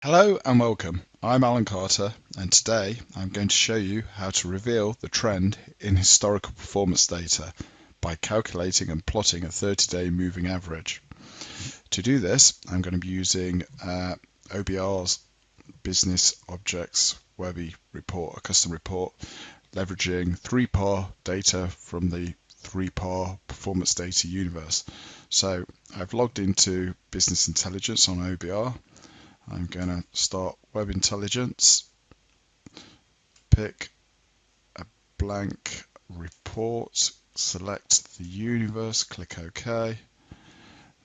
Hello and welcome. I'm Alan Carter, and today I'm going to show you how to reveal the trend in historical performance data by calculating and plotting a 30-day moving average. To do this, I'm going to be using OBR's Business Objects Webby report, a custom report, leveraging 3PAR data from the 3PAR performance data universe. So I've logged into Business Intelligence on OBR. I'm going to start Web Intelligence, pick a blank report, select the universe, click OK.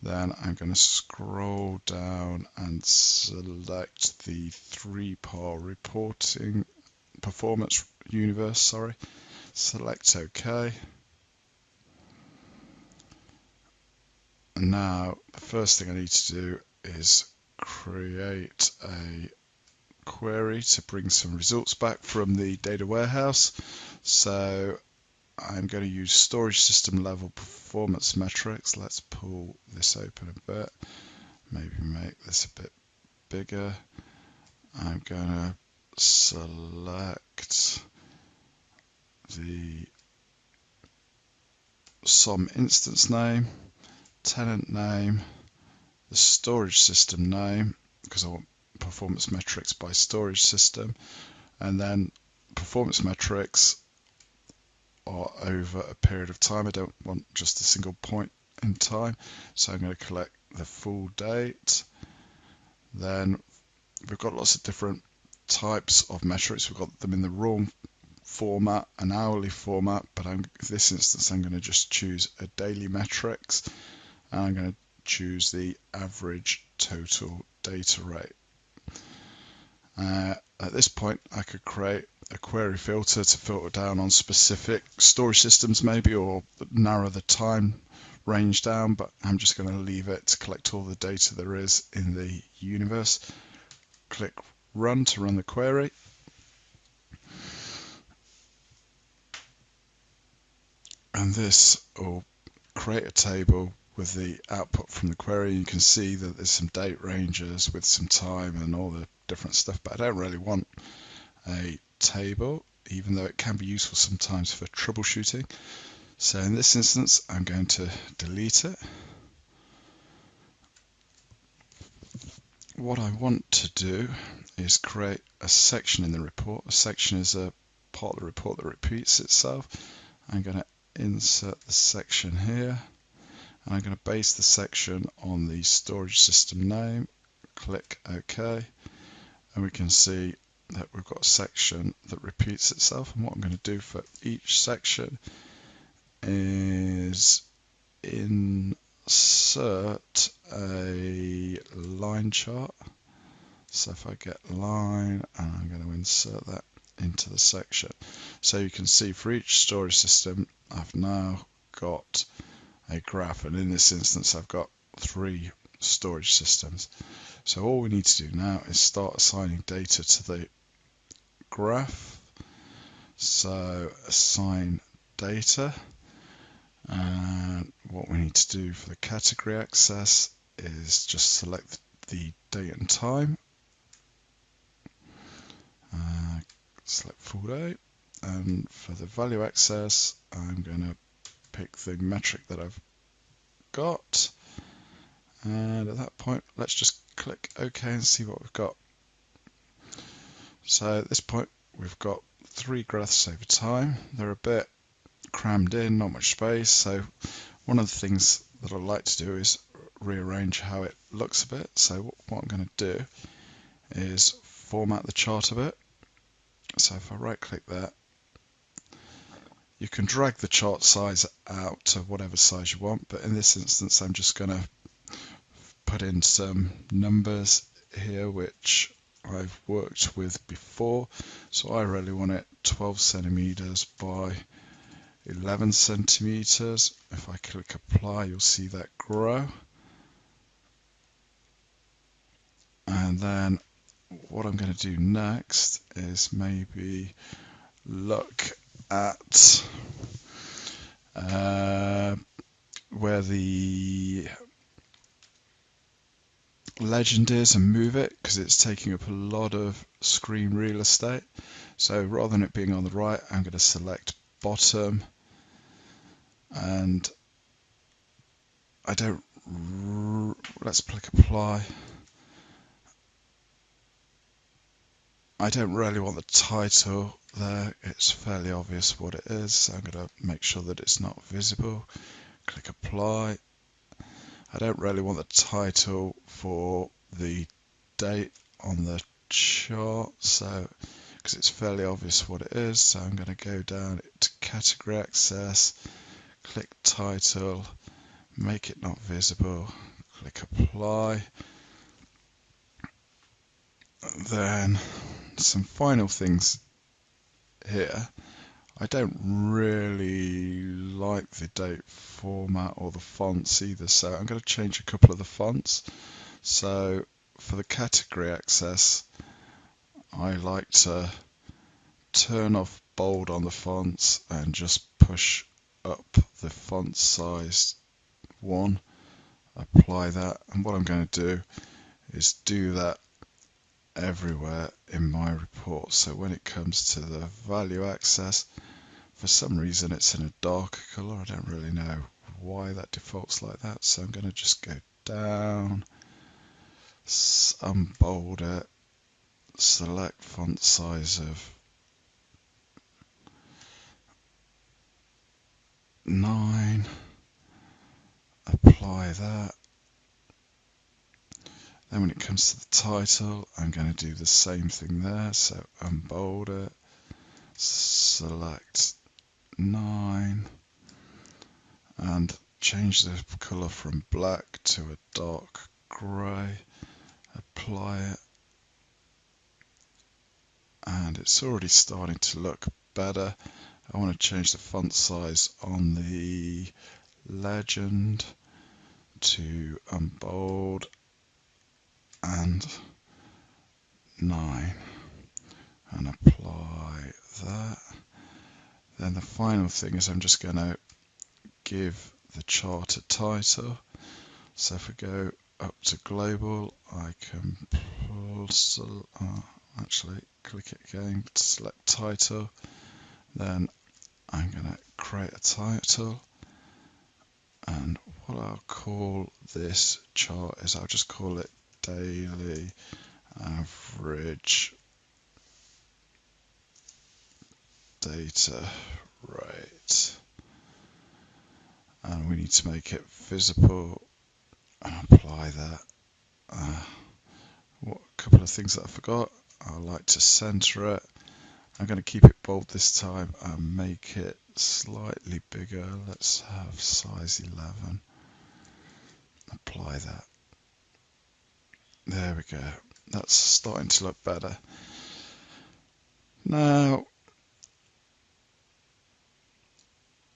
Then I'm going to scroll down and select the 3PAR reporting performance universe, select OK. And now the first thing I need to do is create a query to bring some results back from the data warehouse. So I'm going to use storage system level performance metrics. Let's pull this open a bit, maybe make this a bit bigger. I'm going to select the SOM instance name, tenant name, the storage system name, because I want performance metrics by storage system, and then performance metrics are over a period of time. I don't want just a single point in time, so I'm going to collect the full date. Then we've got lots of different types of metrics. We've got them in the raw format and hourly format, but in this instance I'm going to just choose a daily metrics, and I'm going to choose the average total data rate. At this point I could create a query filter to filter down on specific storage systems maybe, or narrow the time range down, but I'm just going to leave it to collect all the data there is in the universe. Click run to run the query. And this will create a table with the output from the query. You can see that there's some date ranges with some time and all the different stuff, but I don't really want a table, even though it can be useful sometimes for troubleshooting. So in this instance I'm going to delete it. What I want to do is create a section in the report. A section is a part of the report that repeats itself. I'm going to insert the section here, and I'm going to base the section on the storage system name. Click OK, and we can see that we've got a section that repeats itself. And what I'm going to do for each section is insert a line chart. So if I get line, and I'm going to insert that into the section. So you can see for each storage system I've now got a graph, and in this instance I've got 3 storage systems. So all we need to do now is start assigning data to the graph. So assign data, and what we need to do for the category access is just select the date and time, select full day, and for the value access I'm going to pick the metric that I've got, and at that point let's just click OK and see what we've got. So at this point we've got 3 graphs over time. They're a bit crammed in, not much space, so one of the things that I like to do is rearrange how it looks a bit. So what I'm going to do is format the chart a bit. So if I right click that, you can drag the chart size out to whatever size you want, but in this instance I'm just going to put in some numbers here which I've worked with before. So I really want it 12 centimeters by 11 centimeters. If I click apply, you'll see that grow. And then what I'm going to do next is maybe look at where the legend is and move it, because it's taking up a lot of screen real estate. So rather than it being on the right, I'm going to select bottom, and let's click apply. I don't really want the title there, it's fairly obvious what it is, so I'm going to make sure that it's not visible. Click apply. I don't really want the title for the date on the chart, so because it's fairly obvious what it is, so I'm going to go down to category access, click title, make it not visible, click apply. Then some final things here. I don't really like the date format or the fonts either, so I'm going to change a couple of the fonts. So for the category access, I like to turn off bold on the fonts and just push up the font size 1, apply that, and what I'm going to do is do that everywhere in my report. So when it comes to the value access, for some reason it's in a darker color. I don't really know why that defaults like that, so I'm going to just go down, unbold it, select font size of 9, apply that. Then when it comes to the title, I'm going to do the same thing there, so unbold it, select 9, and change the color from black to a dark grey, apply it, and it's already starting to look better. I want to change the font size on the legend to unbold and 9, and apply that. Then the final thing is I'm just going to give the chart a title. So if we go up to global, I can actually click it again to select title. Then I'm going to create a title, and what I'll call this chart is I'll just call it daily average data rate, and we need to make it visible and apply that. A couple of things that I forgot. I like to center it. I'm going to keep it bold this time and make it slightly bigger. Let's have size 11. Apply that. There we go. That's starting to look better. Now,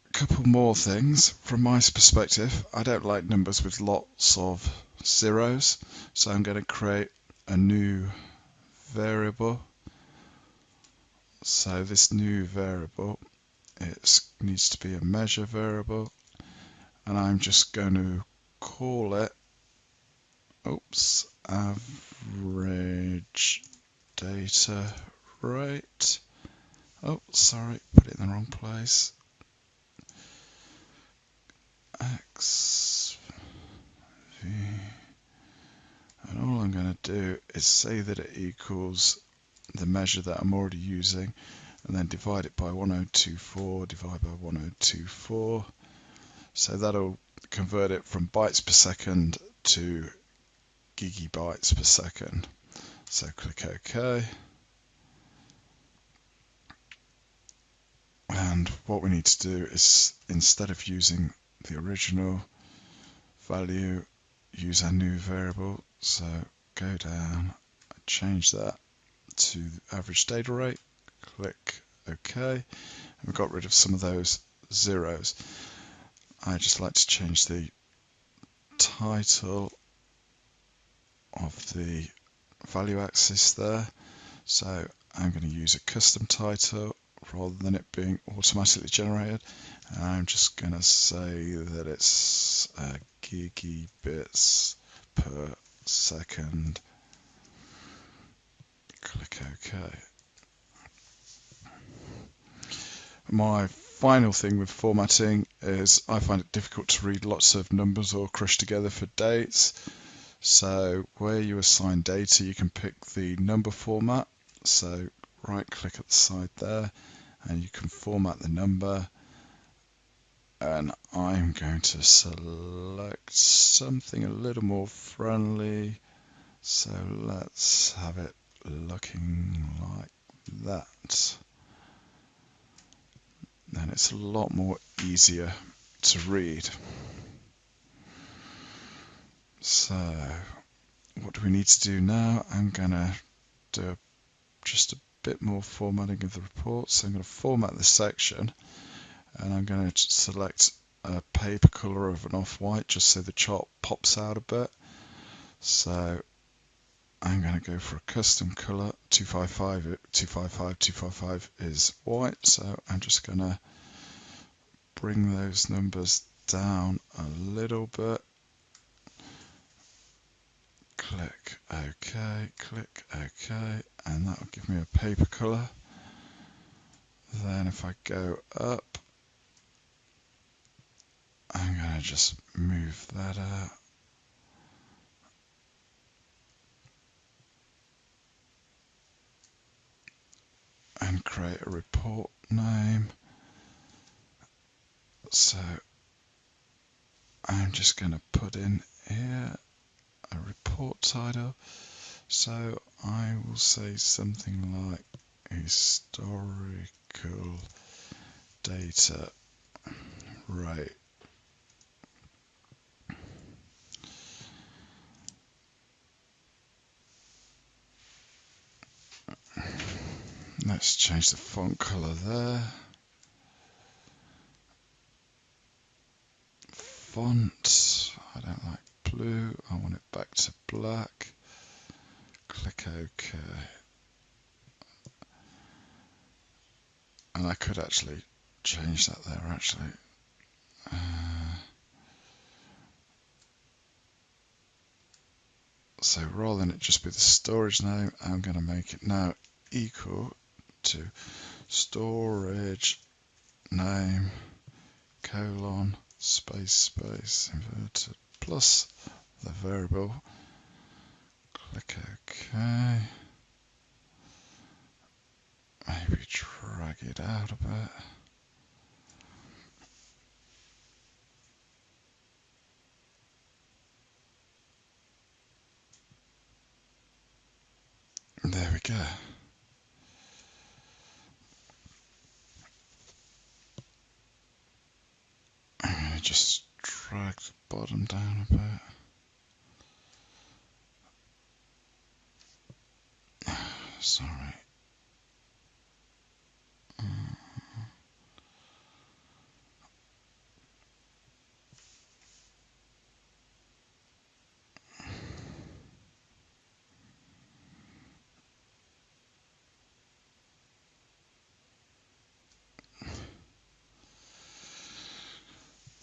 a couple more things. From my perspective, I don't like numbers with lots of zeros, so I'm going to create a new variable. So this new variable, it needs to be a measure variable, and I'm just going to call it average data rate. Oh, sorry, put it in the wrong place. XV. And all I'm going to do is say that it equals the measure that I'm already using, and then divide it by 1024, divide by 1024. So that'll convert it from bytes per second to gigabytes per second. So click OK. And what we need to do is, instead of using the original value, use our new variable. So go down, change that to average data rate, click OK, and we've got rid of some of those zeros. I just like to change the title of the value axis there, so I'm going to use a custom title rather than it being automatically generated, and I'm just going to say that it's gigabits per second. Click OK. My final thing with formatting is I find it difficult to read lots of numbers all crushed together for dates. So where you assign data, you can pick the number format. So right click at the side there and you can format the number, and I'm going to select something a little more friendly, so let's have it looking like that. Then it's a lot more easier to read. So what do we need to do now? I'm going to do just a bit more formatting of the report. So I'm going to format this section, and I'm going to select a paper color of an off-white just so the chart pops out a bit. So I'm going to go for a custom color. 255 is white, so I'm just going to bring those numbers down a little bit. Click OK, and that will give me a paper color. Then if I go up, I'm going to just move that out. And create a report name. So I'm just going to put in here a report title. So I will say something like historical data rate. Let's change the font color there. Font, I don't like blue, I want it back to black. Click OK. And I could actually change that there actually. So rather than it just be the storage name, I'm going to make it now equal to storage name colon space inverted plus the variable. Click OK. Maybe drag it out a bit. There we go. I'm going to just drag the bottom down a bit. Sorry.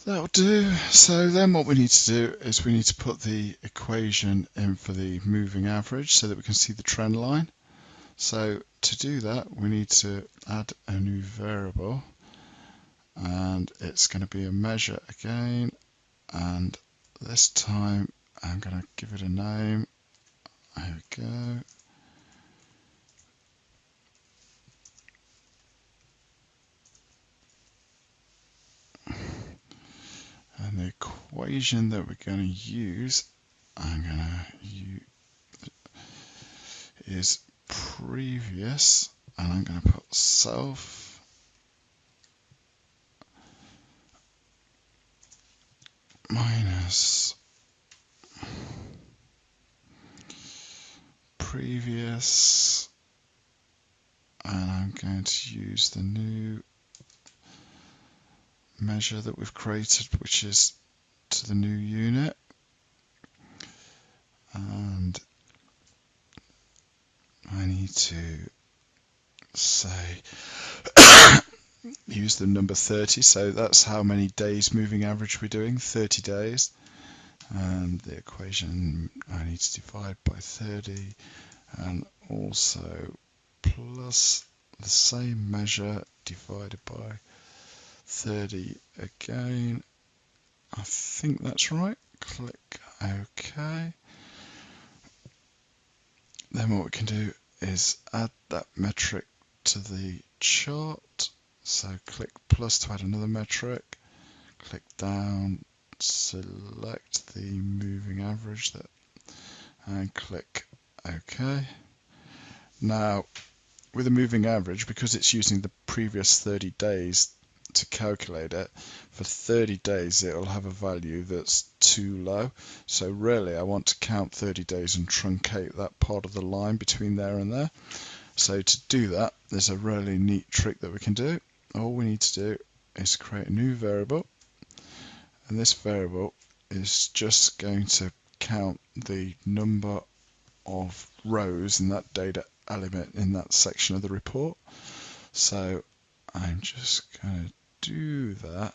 That'll do. So then what we need to do is we need to put the equation in for the moving average so that we can see the trend line. So to do that, we need to add a new variable, and it's going to be a measure again, and this time I'm going to give it a name. There we go. And the equation that we're going to use, is previous, and I'm going to put self minus previous, and I'm going to use the new measure that we've created, which is to the new unit, and I need to say use the number 30, so that's how many days moving average we're doing, 30 days, and the equation I need to divide by 30 and also plus the same measure divided by 30 again. I think that's right. Click OK. Then what we can do is add that metric to the chart. So click plus to add another metric. Click down, select the moving average and click OK. Now with a moving average, because it's using the previous 30 days to calculate it, for 30 days it'll have a value that's too low. So really I want to count 30 days and truncate that part of the line between there and there. So to do that, there's a really neat trick that we can do. All we need to do is create a new variable, and this variable is just going to count the number of rows in that data element in that section of the report. So I'm just going to do that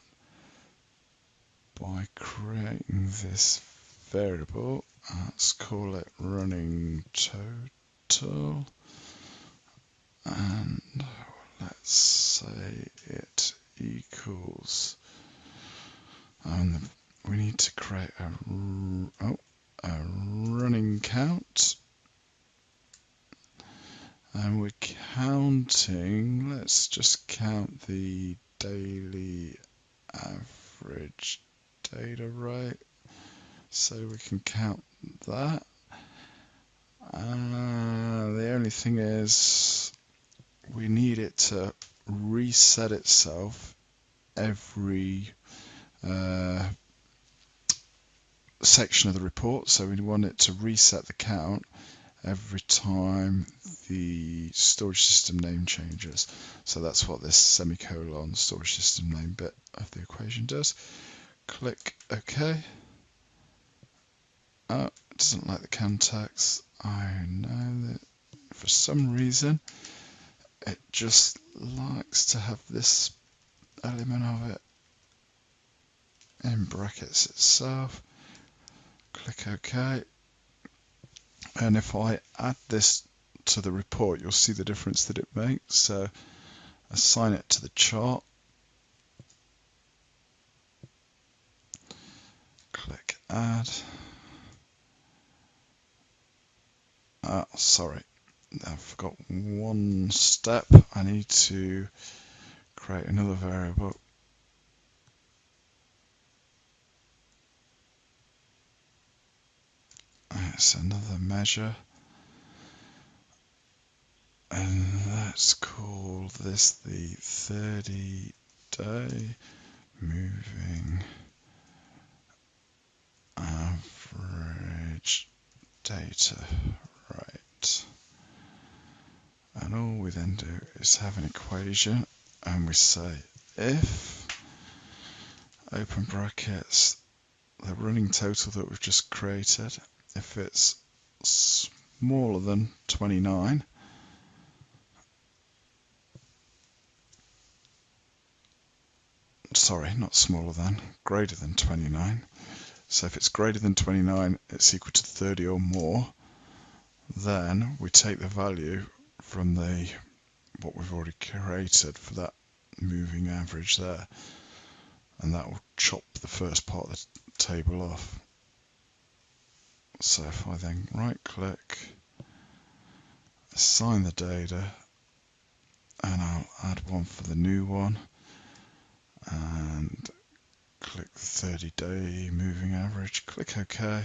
by creating this variable. Let's call it running total, and let's say it equals, and we need to create a running count, and we're counting, let's just count the daily average data rate, so we can count that. The only thing is we need it to reset itself every section of the report, so we want it to reset the count every time the storage system name changes. So that's what this semicolon storage system name bit of the equation does. Click OK. Oh, it doesn't like the context. I know that for some reason it just likes to have this element of it in brackets itself. Click OK. And if I add this to the report, you'll see the difference that it makes. So assign it to the chart. Click add. Sorry, I forgot one step. I need to create another variable. It's another measure. And let's call this the 30-day moving average data rate. And all we then do is have an equation, and we say if, open brackets, the running total that we've just created, if it's smaller than 29, sorry, not smaller than, greater than 29. So if it's greater than 29, it's equal to 30 or more, then we take the value from what we've already created for that moving average there, and that will chop the first part of the table off. So if I then right click, assign the data, and I'll add one for the new one, and click 30-day moving average, click OK,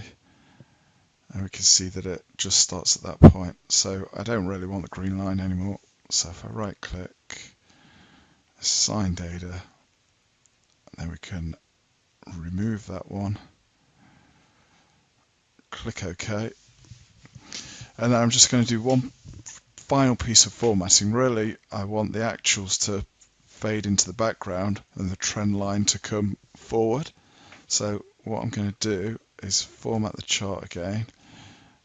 and we can see that it just starts at that point. So I don't really want the green line anymore, so if I right click, assign data, then we can remove that one, click OK, and then I'm just going to do one final piece of formatting. Really, I want the actuals to fade into the background and the trend line to come forward. So what I'm going to do is format the chart again,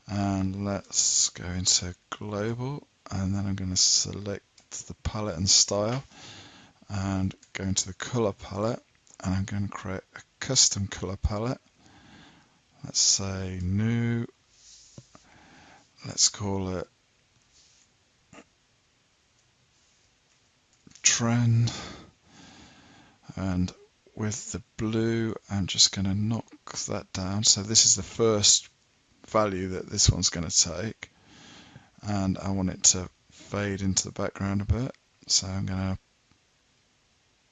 and let's go into global, and then I'm going to select the palette and style and go into the color palette, and I'm going to create a custom color palette. Let's say new, let's call it trend, and with the blue I'm just going to knock that down. So this is the first value that this one's going to take, and I want it to fade into the background a bit, so I'm going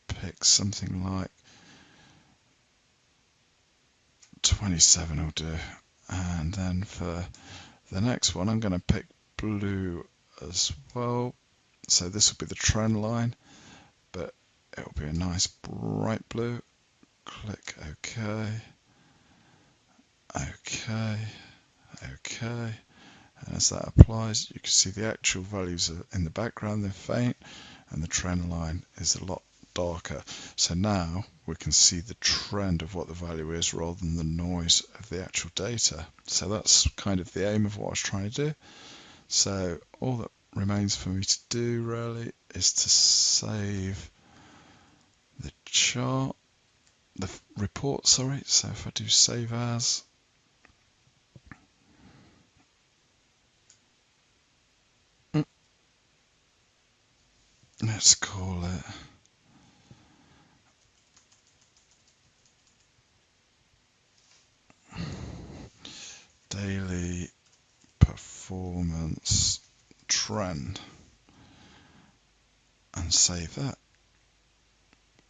to pick something like 27 will do. And then for the next one I'm going to pick blue as well, so this will be the trend line, but it will be a nice bright blue. Click OK, OK, OK, and as that applies you can see the actual values are in the background, they're faint, and the trend line is a lot darker. So now we can see the trend of what the value is rather than the noise of the actual data. So that's kind of the aim of what I was trying to do. So all that remains for me to do really is to save the chart, the report, sorry. So if I do save as, let's call it daily performance trend, and save that.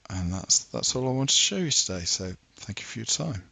And that's all I want to show you today. So thank you for your time.